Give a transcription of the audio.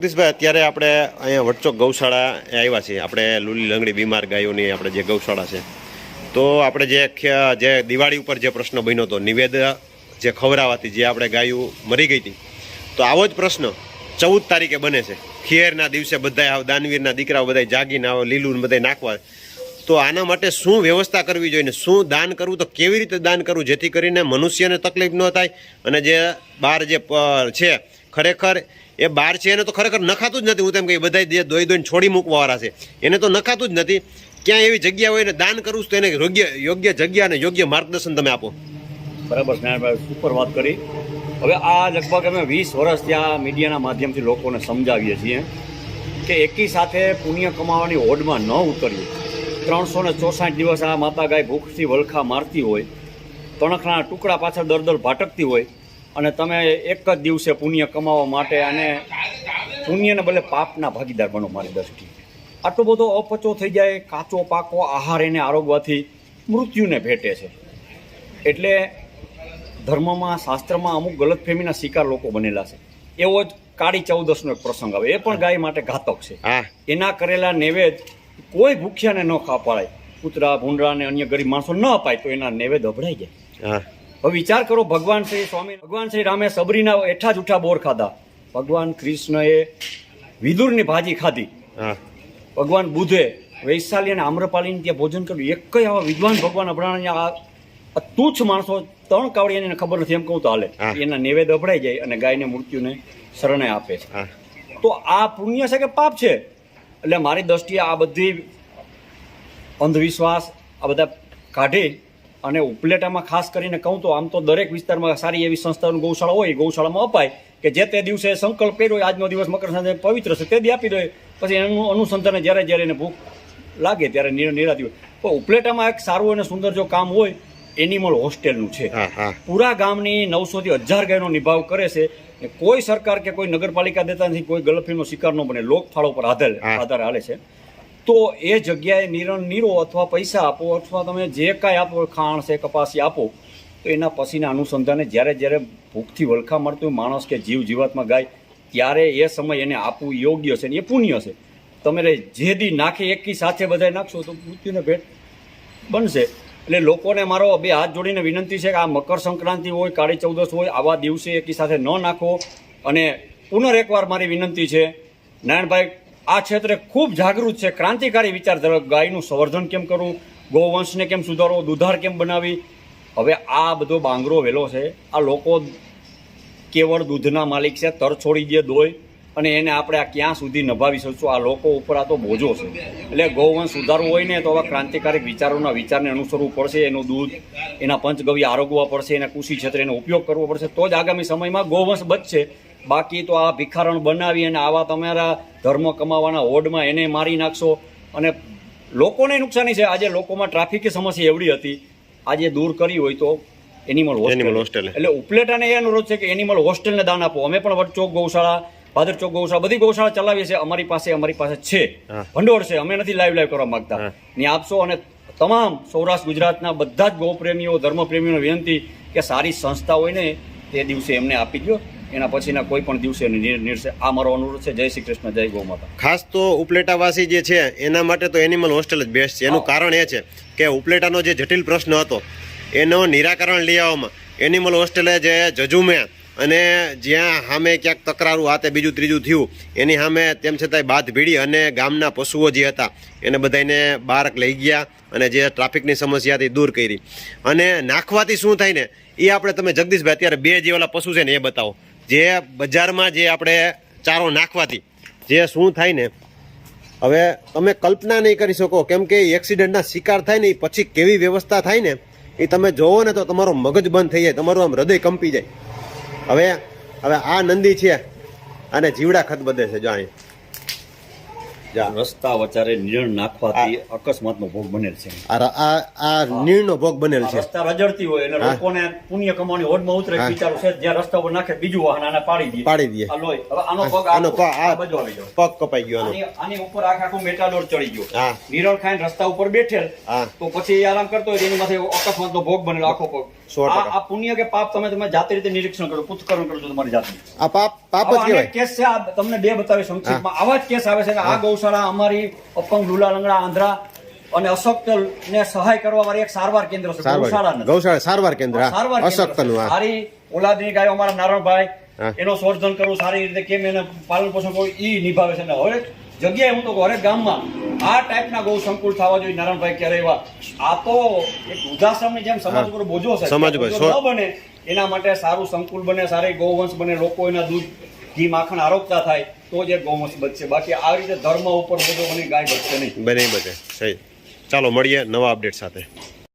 જગદીશભાઈ, અત્યારે આપણે અહીંયા વડચોક ગૌશાળા આવ્યા છીએ. આપણે લૂલી લંગડી બીમાર ગાયોની આપણે જે ગૌશાળા છે, તો આપણે જે દિવાળી ઉપર જે પ્રશ્ન બન્યો હતો, નિવેદ જે ખવડાવવાથી જે આપણે ગાયો મરી ગઈ હતી, તો આવો જ પ્રશ્ન 14 તારીખે બને છે. ખીયરના દિવસે બધા દાનવીરના દીકરાઓ બધા જાગીને આવો લીલું બધા નાખવા. તો આના માટે શું વ્યવસ્થા કરવી જોઈએ, શું દાન કરવું, તો કેવી રીતે દાન કરવું જેથી કરીને મનુષ્યને તકલીફ ન થાય અને જે બહાર જે છે ખરેખર એ બહાર છે એને તો ખરેખર નખાતું જ નથી. હું તેમ કહી બધા જે દોઈને છોડી મૂકવાવાળા છે એને તો નખાતું જ નથી. ક્યાં એવી જગ્યા હોય ને દાન કરવું તો એને યોગ્ય જગ્યા અને યોગ્ય માર્ગદર્શન તમે આપો. બરાબર, સ્નેહભાઈ સુપર વાત કરી. હવે આ લગભગ અમે 20 વર્ષ ત્યાં મીડિયાના માધ્યમથી લોકોને સમજાવીએ છીએ કે એકી સાથે પુણ્ય કમાવાની હોડમાં ન ઉતર્યું. 364 દિવસ આ માતા ગાય ભૂખથી વલખા મારતી હોય, તણખના ટુકડા પાછળ દર ભાટકતી હોય, અને તમે એક જ દિવસે પુણ્ય કમાવા માટે અને પુણ્યને બદલે પાપના ભાગીદાર બનો. મારી દ્રષ્ટિએ આટલો બધો અપચો થઈ જાય, કાચો પાકો આહાર એને આરોગવાથી મૃત્યુને ભેટે છે. એટલે ધર્મમાં, શાસ્ત્રમાં અમુક ગલતફહેમીના શિકાર લોકો બનેલા છે. એવો જ કાળી ચૌદસનો એક પ્રસંગ આવે, એ પણ ગાય માટે ઘાતક છે. એના કરેલા નૈવેદ કોઈ ભૂખ્યાને ન ખા પાડાય, કૂતરા, ભૂંડરા અને અન્ય ગરીબ માણસો ન અપાય તો એના નૈવેદ અભડાઈ જાય. હવે વિચાર કરો, ભગવાન શ્રી રામે સબરીના એઠા જૂઠા બોર ખાધા, ભગવાન કૃષ્ણએ વિદુરની ભાજી ખાધી, ભગવાન બુદ્ધે વૈશાલી અને આમ્રપાલીને ત્યાં ભોજન કર્યું. એક કઈ આવા વિદ્વાન ભગવાન અભડાણા આ તુચ્છ માણસો 3 કાવડી એને ખબર નથી એમ કહું તો હાલે. એના નૈવેદ અભડાઈ જાય અને ગાયને મૃત્યુને શરણે આપે છે. તો આ પુણ્ય છે કે પાપ છે? એટલે મારી દ્રષ્ટિએ આ બધી અંધવિશ્વાસ આ બધા કાઢી અને ઉપલેટામાં ખાસ કરીને કહું તો આમ તો દરેક વિસ્તારમાં સારી એવી સંસ્થાઓની ગૌશાળા હોય, ગૌશાળામાં અપાય કે જે તે દિવસે સંકલ્પ કર્યો હોય આજનો દિવસ મકર સંક્રાંતિ પવિત્ર છે તે દી આપી દો. પછી એનું અનુસંધાને જ્યારે એને ભૂખ લાગે ત્યારે નિરાતી હોય. તો ઉપલેટામાં એક સારું અને સુંદર જો કામ હોય, એનિમલ હોસ્ટેલનું છે. પૂરા ગામની 900 થી 1000 ગાયનો નિભાવ કરે છે. કોઈ સરકાર કે કોઈ નગરપાલિકા દેતા નથી, કોઈ ગલતફહેમીનો શિકાર ન બને, લોકફાળો પર આધાર હાલે છે. તો એ જગ્યાએ નીરો અથવા પૈસા આપો અથવા તમે જે કાંઈ આપો, ખાણ છે, કપાસી આપો, તો એના પછીના અનુસંધાને જ્યારે ભૂખથી વલખા મળતું હોય માણસ કે જીવાત્મા ગાય, ત્યારે એ સમય એને આપવું યોગ્ય છે ને એ પુણ્ય છે. તમે જે દી નાખી એકી સાથે બધાય નાખશો તો મૃત્યુને ભેટ બનશે. એટલે લોકોને મારો 2 હાથ જોડીને વિનંતી છે કે આ મકર સંક્રાંતિ હોય, કાળી ચૌદસ હોય, આવા દિવસે એકી સાથે ન નાખો. અને એકવાર મારી વિનંતી છે, નારાયણભાઈ આ ક્ષેત્રે ખૂબ જાગૃત છે, ક્રાંતિકારી વિચાર ધરાવે. ગાયનું સંવર્ધન કેમ કરવું, ગૌવંશને કેમ સુધારવો, દુધાર કેમ બનાવી. હવે આ બધો બાંગરો વેલો છે. આ લોકો કેવળ દૂધના માલિક છે, તર છોડી દે દોય, અને એને આપણે આ ક્યાં સુધી નભાવી શકશું? આ લોકો ઉપર આ તો બોજો છે. એટલે ગૌવંશ સુધારવું હોય ને તો આવા ક્રાંતિકારી વિચારને અનુસરવું પડશે. એનું દૂધ, એના પંચગવ્ય આરોગવા પડશે, એના કૃષિ ક્ષેત્રે એનો ઉપયોગ કરવો પડશે, તો જ આગામી સમયમાં ગૌવંશ બચશે. બાકી તો આ ભિખારણ બનાવી અને આવા તમારા ધર્મ કમાવાના હોડમાં એને મારી નાખશો અને લોકોને નુકસાની છે. આજે લોકોમાં ટ્રાફિકની સમસ્યા એવડી હતી, આજે દૂર કરી હોય તો એનિમલ હોસ્ટેલ. એટલે ઉપલેટાને એ અનુરોધ છે કે એનિમલ હોસ્ટેલને દાન આપો. અમે પણ વડચોક ગૌશાળા, ભાદર ચોક ગૌશાળા, બધી ગૌશાળા ચલાવીએ છીએ. અમારી પાસે છે, ભંડોળ છે. અમે નથી લાઈવ કરવા માંગતા. ને આપશો. અને તમામ સૌરાષ્ટ્ર ગુજરાતના બધા જ ગૌપ્રેમીઓ, ધર્મપ્રેમીઓને વિનંતી કે સારી સંસ્થા હોય ને તે દિવસે એમને આપી દો, એના પછીના કોઈ પણ દિવસે નિર્શે. આ મારો અનુરોધ છે. જય શ્રી કૃષ્ણ, જય ગૌ માતા. ખાસ તો ઉપલેટાવાસી જે છે એના માટે તો એનિમલ હોસ્ટેલ જ બેસ્ટ છે. એનું કારણ એ છે કે ઉપલેટાનો જે જટિલ પ્રશ્ન હતો એનો નિરાકરણ લઈ આવવામાં એનિમલ હોસ્ટેલે જે જજુમે અને જ્યાં સામે ક્યાંક તકરારું હાથે બીજું ત્રીજું થયું એની સામે તેમ છતાંય બાદ ભીડી અને ગામના પશુઓ જે હતા એને બધાને બહાર લઈ ગયા અને જે ટ્રાફિકની સમસ્યા હતી દૂર કરી. અને નાખવાથી શું થાય ને એ આપણે તમે જગદીશભાઈ અત્યારે 2 જે ઓલા પશુ છે ને એ બતાવો. જે બજારમાં જે આપણે ચારો નાખવાથી જે શું થાય ને, હવે તમે કલ્પના નહીં કરી શકો. કેમ કે એક્સિડન્ટના શિકાર થાય ને એ પછી કેવી વ્યવસ્થા થાય ને એ તમે જોવો ને તો તમારો મગજ બંધ થઈ જાય, તમારું આમ હૃદય કંપી જાય. હવે આ નંદી છે અને જીવડા ખત બધે છે. જો રસ્તા વચારે નીણ નાખવાથી અકસ્માતનો ભોગ બનેલ છે. આ નીણનો ભોગ બનેલ છે. રસ્તા રજડતી હોય અને લોકોને પુણ્ય કમાવાની હોડમાં ઉતરે વિચારો છે, જ્યાં રસ્તા ઉપર નાખે બીજું વાહન આને પાડી દે. હવે આનો પગ પગ કપાઈ ગયો, આની ઉપર આખું મેટાડોર ચડી ગયો, નીરણ ખાઈને રસ્તા ઉપર બેઠેલ, તો પછી આરામ કરતો હોય એની માથે અકસ્માતનો ભોગ બનેલો આખો પગ 100%. આ પુણ્ય કે પાપ તમે જાતે રીતે નિરીક્ષણ કરો, પૃથ્થકરણ કરો છો તમારી જાતે. આ પાપ જ આવા કહેવાય. અનેક કેસ છે. આ તમને બે બતાવી સંક્ષિપ્તમાં. આવા જ કેસ આવે છે કે આ ગૌશાળા અમારી અપંગ, લુલા લંગડા, આંધળા અને અશક્ત ને સહાય કરવા વાળી એક સારવાર કેન્દ્ર છે. ગૌશાળા નથી. ગૌશાળા સારવાર કેન્દ્ર. હા. સારવાર કેન્દ્ર છે. અશક્તનું, હા. સારી ઓલાદની ગાયો અમારા નારણભાઈ હા. એનો સંવર્ધન કરવું, સારી રીતે કેમ એને પાલન પોષણ કરવું ઈ નિભાવે છે. ને હરેક જગ્યાએ હું તો કહું, હરેક ગામમાં આ ટાઈપના ગૌ સંકુલ થવા જોઈએ. નારણભાઈ ક્યારે એવા આ તો એક વૃદ્ધાશ્રમની જેમ સમાજ ઉપર બોજો છે. સમાજ ઉપર બોજો ન બને એના માટે સારું સંકુલ બને, સારી ગૌવંશ બને, લોકો એના દૂધ, ઘી, માખણ આરોગતા થાય તો જ એક ગૌવંશ બચશે. બાકી આ રીતે ધર્મ ઉપર બધો બની ગાય બચશે નહીં. બને બધે સહી. ચાલો મળીએ નવા અપડેટ સાથે.